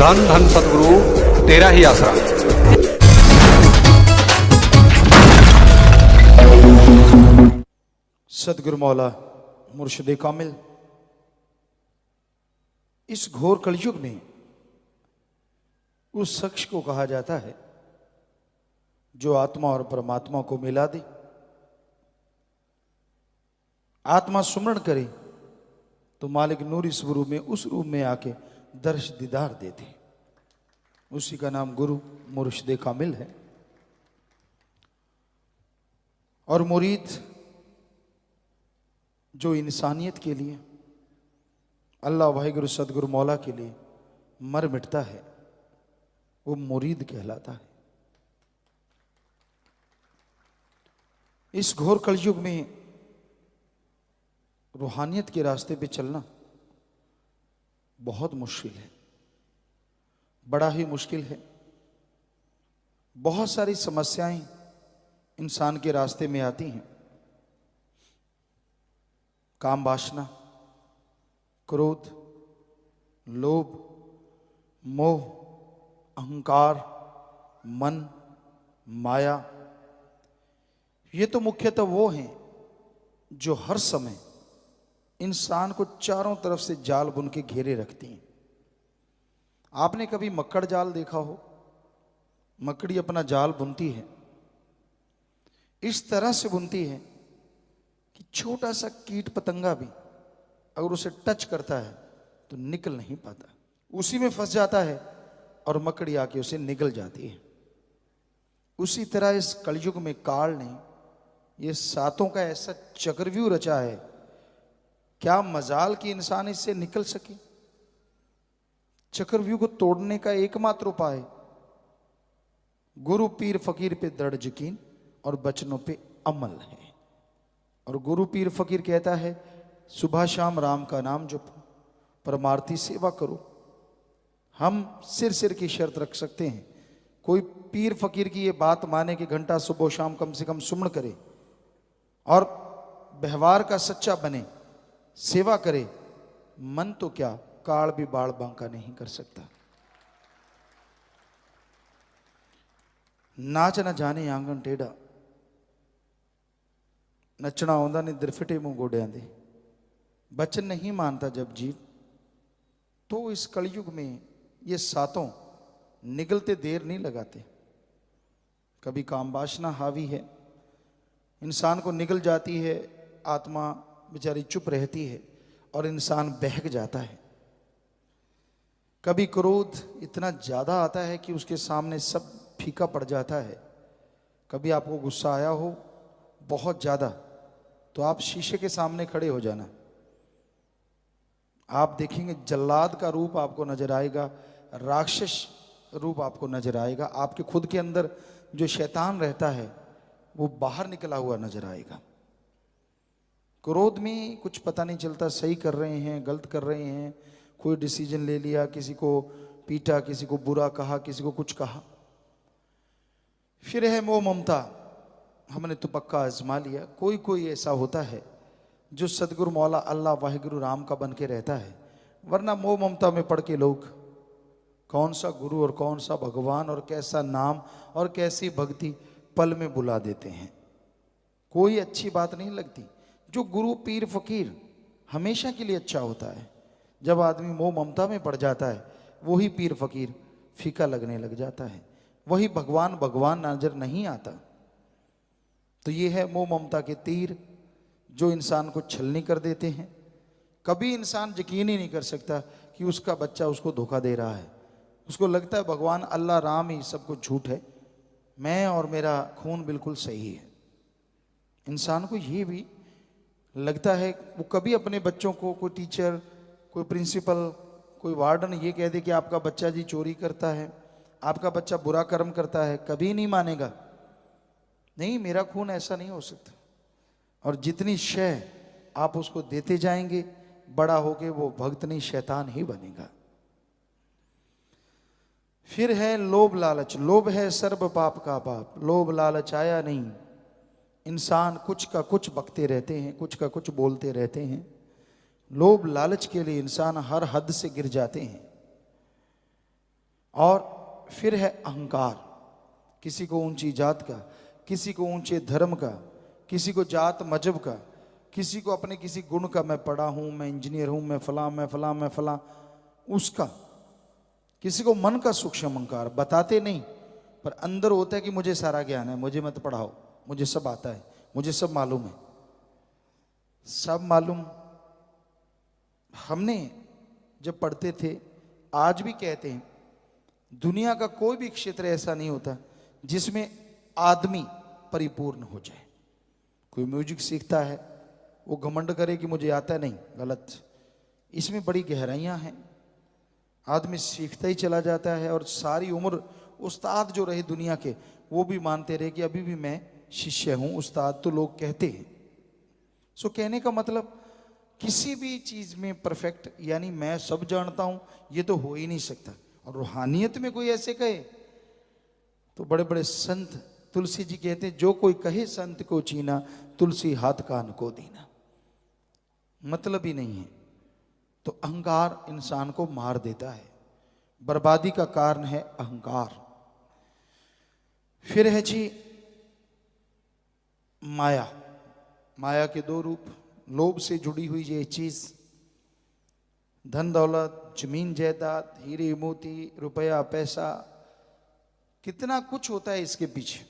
धन धन सतगुरु तेरा ही आसरा। सतगुरु मौला मुर्शिद कामिल इस घोर कलयुग में उस शख्स को कहा जाता है जो आत्मा और परमात्मा को मिला दे। आत्मा सुमरण करे तो मालिक नूरी स्वरूप में उस रूप में आके दर्श दीदार देते। उसी का नाम गुरु मुर्शिद कामिल है। और मुरीद जो इंसानियत के लिए अल्लाह वाहिगुरु सदगुरु मौला के लिए मर मिटता है वो मुरीद कहलाता है। इस घोर कलयुग में रूहानियत के रास्ते पे चलना बहुत मुश्किल है, बड़ा ही मुश्किल है। बहुत सारी समस्याएं इंसान के रास्ते में आती हैं। काम वासना, क्रोध, लोभ, मोह, अहंकार, मन, माया, ये तो मुख्यतः वो हैं जो हर समय इंसान को चारों तरफ से जाल बुन के घेरे रखती हैं। आपने कभी मक्कड़ जाल देखा हो? मकड़ी अपना जाल बुनती है, इस तरह से बुनती है कि छोटा सा कीट पतंगा भी अगर उसे टच करता है तो निकल नहीं पाता, उसी में फंस जाता है और मकड़ी आके उसे निगल जाती है। उसी तरह इस कलयुग में काल ने ये सातों का ऐसा चक्रव्यूह रचा है, क्या मजाल कि इंसान इससे निकल सके। चक्रव्यूह को तोड़ने का एकमात्र उपाय गुरु पीर फकीर पे दृढ़ यकीन और बचनों पे अमल है। और गुरु पीर फकीर कहता है सुबह शाम राम का नाम जपो, परमार्थी सेवा करो। हम सिर की शर्त रख सकते हैं, कोई पीर फकीर की ये बात माने कि घंटा सुबह शाम कम से कम सुमन करे और व्यवहार का सच्चा बने, सेवा करे। मन तो क्या, काल भी बाल बांका नहीं कर सकता। नाच न जाने आंगन टेढ़ा, नचना आउंदा नहीं दिरफिटे मुंह गोडियां दे। बचन नहीं मानता जब जीव, तो इस कलयुग में ये सातों निगलते देर नहीं लगाते। कभी काम वासना हावी है, इंसान को निगल जाती है, आत्मा बेचारी चुप रहती है और इंसान बहक जाता है। कभी क्रोध इतना ज्यादा आता है कि उसके सामने सब फीका पड़ जाता है। कभी आपको गुस्सा आया हो बहुत ज्यादा तो आप शीशे के सामने खड़े हो जाना, आप देखेंगे जल्लाद का रूप आपको नजर आएगा, राक्षस रूप आपको नजर आएगा। आपके खुद के अंदर जो शैतान रहता है वो बाहर निकला हुआ नजर आएगा। क्रोध में कुछ पता नहीं चलता, सही कर रहे हैं गलत कर रहे हैं, कोई डिसीजन ले लिया, किसी को पीटा, किसी को बुरा कहा, किसी को कुछ कहा। फिर है मोह ममता, हमने तो पक्का आजमा लिया। कोई कोई ऐसा होता है जो सदगुरु मौला अल्लाह वाहिगुरु राम का बन के रहता है, वरना मोह ममता में पड़ के लोग कौन सा गुरु और कौन सा भगवान और कैसा नाम और कैसी भक्ति पल में बुला देते हैं। कोई अच्छी बात नहीं लगती। जो गुरु पीर फकीर हमेशा के लिए अच्छा होता है, जब आदमी मोह ममता में पड़ जाता है वही पीर फकीर फीका लगने लग जाता है, वही भगवान भगवान नजर नहीं आता। तो ये है मोह ममता के तीर जो इंसान को छलनी कर देते हैं। कभी इंसान यकीन ही नहीं कर सकता कि उसका बच्चा उसको धोखा दे रहा है। उसको लगता है भगवान अल्लाह राम ही सब कुछ झूठ है, मैं और मेरा खून बिल्कुल सही है। इंसान को ये भी लगता है, वो कभी अपने बच्चों को कोई टीचर, कोई प्रिंसिपल, कोई वार्डन ये कह दे कि आपका बच्चा जी चोरी करता है, आपका बच्चा बुरा कर्म करता है, कभी नहीं मानेगा। नहीं, मेरा खून ऐसा नहीं हो सकता। और जितनी शय आप उसको देते जाएंगे, बड़ा होके वो भक्त नहीं शैतान ही बनेगा। फिर है लोभ लालच। लोभ है सर्व पाप का पाप। लोभ लालच आया नहीं, इंसान कुछ का कुछ बकते रहते हैं, कुछ का कुछ बोलते रहते हैं। लोभ लालच के लिए इंसान हर हद से गिर जाते हैं। और फिर है अहंकार, किसी को ऊंची जात का, किसी को ऊंचे धर्म का, किसी को जात मजहब का, किसी को अपने किसी गुण का, मैं पढ़ा हूं, मैं इंजीनियर हूं, मैं फला मैं फला मैं फला, उसका। किसी को मन का सूक्ष्म अहंकार, बताते नहीं पर अंदर होता है कि मुझे सारा ज्ञान है, मुझे मत पढ़ाओ, मुझे सब आता है, मुझे सब मालूम है। सब मालूम हमने जब पढ़ते थे, आज भी कहते हैं, दुनिया का कोई भी क्षेत्र ऐसा नहीं होता जिसमें आदमी परिपूर्ण हो जाए। कोई म्यूजिक सीखता है, वो घमंड करे कि मुझे आता नहीं, गलत। इसमें बड़ी गहराइयां हैं। आदमी सीखता ही चला जाता है और सारी उम्र उस्ताद जो रहे दुनिया के, वो भी मानते रहे कि अभी भी मैं शिष्य हूं, उस्ताद तो लोग कहते हैं। सो कहने का मतलब, किसी भी चीज में परफेक्ट, यानी मैं सब जानता हूं, ये तो हो ही नहीं सकता। और रूहानियत में कोई ऐसे कहे तो बड़े बड़े संत, तुलसी जी कहते हैं, जो कोई कहे संत को चीना, तुलसी हाथ कान को दीना। मतलब ही नहीं है। तो अहंकार इंसान को मार देता है, बर्बादी का कारण है अहंकार। फिर है जी माया। माया के दो रूप, लोभ से जुड़ी हुई ये चीज, धन दौलत, जमीन जायदाद, हीरे मोती, रुपया पैसा, कितना कुछ होता है इसके पीछे।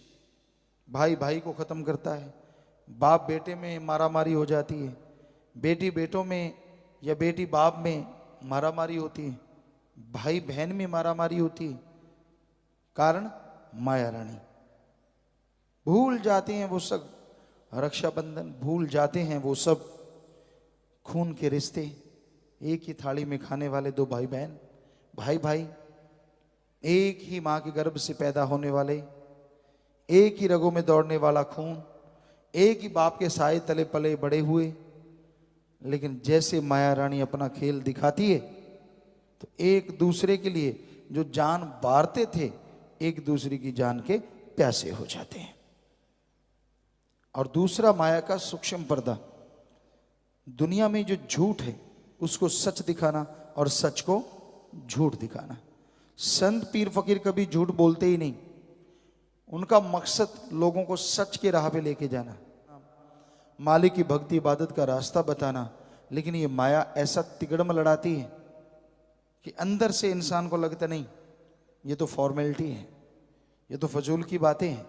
भाई भाई को खत्म करता है, बाप बेटे में मारामारी हो जाती है, बेटी बेटों में या बेटी बाप में मारामारी होती है, भाई बहन में मारामारी होती है। कारण माया रानी। भूल जाते हैं वो सब रक्षाबंधन, भूल जाते हैं वो सब खून के रिश्ते, एक ही थाली में खाने वाले दो भाई बहन, भाई भाई, एक ही मां के गर्भ से पैदा होने वाले, एक ही रगों में दौड़ने वाला खून, एक ही बाप के साए तले पले बड़े हुए। लेकिन जैसे माया रानी अपना खेल दिखाती है तो एक दूसरे के लिए जो जान बारते थे, एक दूसरे की जान के प्यासे हो जाते हैं। और दूसरा माया का सूक्ष्म पर्दा, दुनिया में जो झूठ है उसको सच दिखाना और सच को झूठ दिखाना। संत पीर फकीर कभी झूठ बोलते ही नहीं, उनका मकसद लोगों को सच के राह पे लेके जाना, मालिक की भक्ति इबादत का रास्ता बताना। लेकिन ये माया ऐसा तिगड़म लड़ाती है कि अंदर से इंसान को लगता नहीं ये तो फॉर्मेलिटी है, ये तो फजूल की बातें हैं,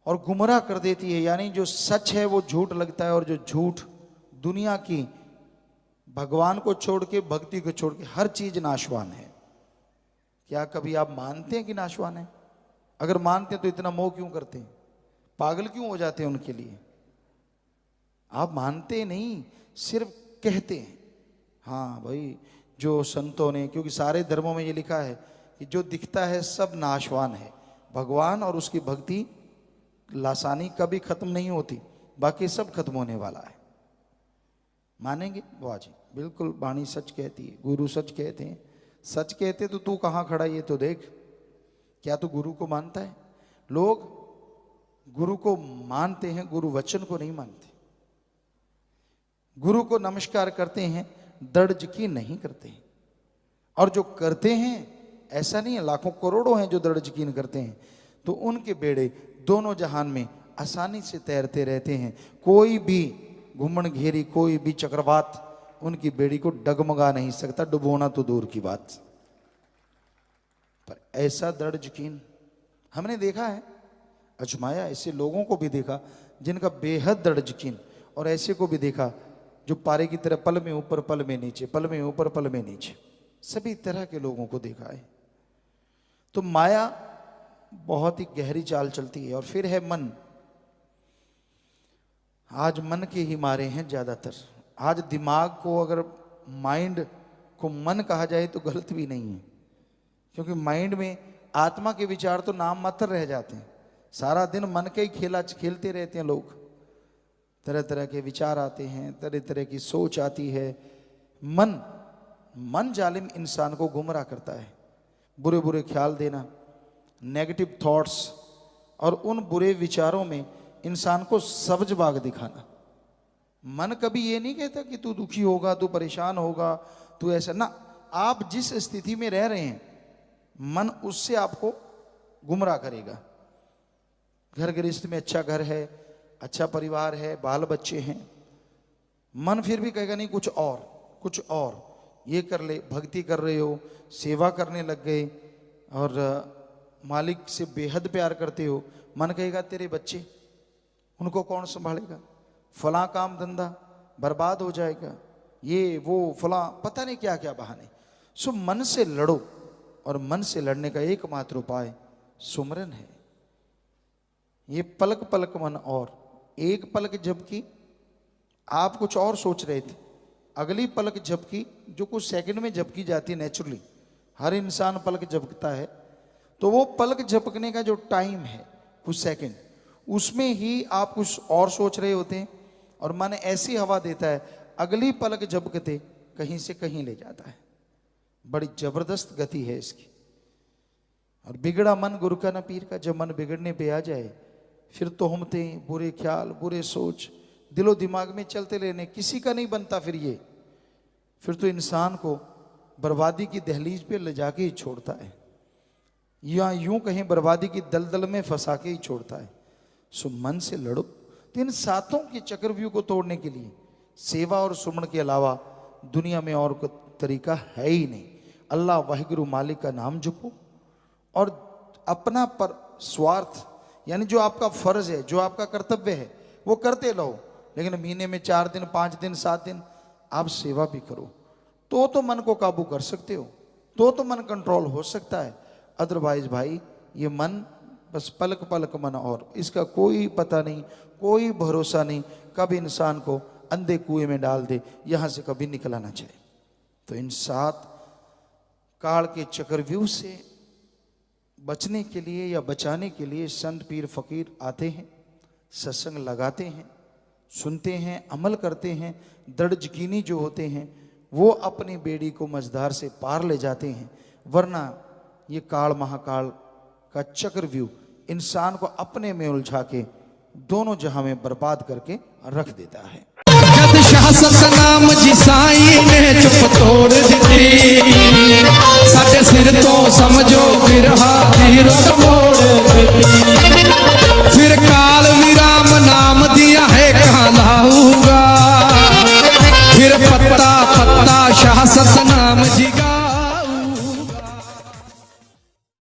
और गुमराह कर देती है। यानी जो सच है वो झूठ लगता है, और जो झूठ दुनिया की, भगवान को छोड़ के, भक्ति को छोड़ के, हर चीज नाशवान है। क्या कभी आप मानते हैं कि नाशवान है? अगर मानते हैं तो इतना मोह क्यों करते हैं, पागल क्यों हो जाते हैं उनके लिए? आप मानते नहीं, सिर्फ कहते हैं। हाँ भाई, जो संतों ने, क्योंकि सारे धर्मों में ये लिखा है कि जो दिखता है सब नाशवान है, भगवान और उसकी भक्ति लासानी कभी खत्म नहीं होती, बाकी सब खत्म होने वाला है। मानेंगे? वाह जी, बिल्कुल वाणी सच कहती है, गुरु सच कहते हैं। सच कहते तो तू कहाँ खड़ा ये तो देख, क्या तू गुरु को मानता है? लोग गुरु को मानते हैं, गुरु वचन को नहीं मानते। गुरु को नमस्कार करते हैं, दर्ज की नहीं करते हैं। और जो करते हैं, ऐसा नहीं है, लाखों करोड़ों हैं जो दर्ज यकीन करते हैं, तो उनके बेड़े दोनों जहान में आसानी से तैरते रहते हैं। कोई भी घुमन घेरी, कोई भी चक्रवात उनकी बेड़ी को डगमगा नहीं सकता, डुबोना तो दूर की बात। पर ऐसा दृढ़ यकीन हमने देखा है, अजमाया, ऐसे लोगों को भी देखा जिनका बेहद दृढ़ यकीन, और ऐसे को भी देखा जो पारे की तरह पल में ऊपर पल में नीचे, पल में ऊपर पल में नीचे, सभी तरह के लोगों को देखा है। तो माया बहुत ही गहरी चाल चलती है। और फिर है मन। आज मन के ही मारे हैं ज्यादातर। आज दिमाग को अगर माइंड को मन कहा जाए तो गलत भी नहीं है, क्योंकि माइंड में आत्मा के विचार तो नाम मात्र रह जाते हैं। सारा दिन मन के ही खेला खेलते रहते हैं लोग, तरह तरह के विचार आते हैं, तरह तरह की सोच आती है। मन जालिम इंसान को गुमराह करता है। बुरे बुरे ख्याल देना, नेगेटिव थॉट्स, और उन बुरे विचारों में इंसान को सब्ज बाग दिखाना। मन कभी ये नहीं कहता कि तू दुखी होगा, तू परेशान होगा, तू ऐसा ना। आप जिस स्थिति में रह रहे हैं मन उससे आपको गुमराह करेगा। घर गृहस्थ में अच्छा घर है, अच्छा परिवार है, बाल बच्चे हैं, मन फिर भी कहेगा नहीं कुछ और ये कर ले। भक्ति कर रहे हो, सेवा करने लग गए और मालिक से बेहद प्यार करते हो, मन कहेगा तेरे बच्चे उनको कौन संभालेगा, फला काम धंधा बर्बाद हो जाएगा, ये वो फला पता नहीं क्या क्या बहाने। सो मन से लड़ो, और मन से लड़ने का एकमात्र उपाय सुमरन है। ये पलक पलक मन, और एक पलक झपकी आप कुछ और सोच रहे थे, अगली पलक झपकी जो कुछ सेकंड में झपकी जाती है नेचुरली, हर इंसान पलक झपकता है, तो वो पलक झपकने का जो टाइम है कुछ सेकंड, उसमें ही आप कुछ और सोच रहे होते हैं, और मन ऐसी हवा देता है अगली पलक झपकते कहीं से कहीं ले जाता है। बड़ी जबरदस्त गति है इसकी। और बिगड़ा मन गुरु का न पीर का, जब मन बिगड़ने पे आ जाए फिर तोहमते, बुरे ख्याल, बुरे सोच दिलो दिमाग में चलते रहने, किसी का नहीं बनता फिर तो इंसान को बर्बादी की दहलीज पे ले जाके ही छोड़ता है, या यूं कहीं बर्बादी की दलदल में फंसा के ही छोड़ता है। सो मन से लड़ो। तो इन सातों के चक्रव्यूह को तोड़ने के लिए सेवा और सुमन के अलावा दुनिया में और कोई तरीका है ही नहीं। अल्लाह वाहिगुरु मालिक का नाम जपो, और अपना पर स्वार्थ यानी जो आपका फर्ज है, जो आपका कर्तव्य है वो करते रहो, लेकिन महीने में 4 दिन, 5 दिन, 7 दिन आप सेवा भी करो, तो मन को काबू कर सकते हो, तो मन कंट्रोल हो सकता है। अदरवाइज भाई ये मन बस पलक पलक मन, और इसका कोई पता नहीं, कोई भरोसा नहीं, कब इंसान को अंधे कुएं में डाल दे, यहां से कभी निकला ना जाए। तो इन 7 काल के चक्रव्यूह से बचने के लिए या बचाने के लिए संत पीर फकीर आते हैं, सत्संग लगाते हैं, सुनते हैं, अमल करते हैं। दृढ़ यकीनी जो होते हैं वो अपनी बेड़ी को मझधार से पार ले जाते हैं, वरना ये काल महाकाल का चक्रव्यूह इंसान को अपने में उलझा के दोनों जहां में बर्बाद करके रख देता है। जद शाह सतनाम जी साईं ने चुप तोड़ दी, साडे सिर तो समझो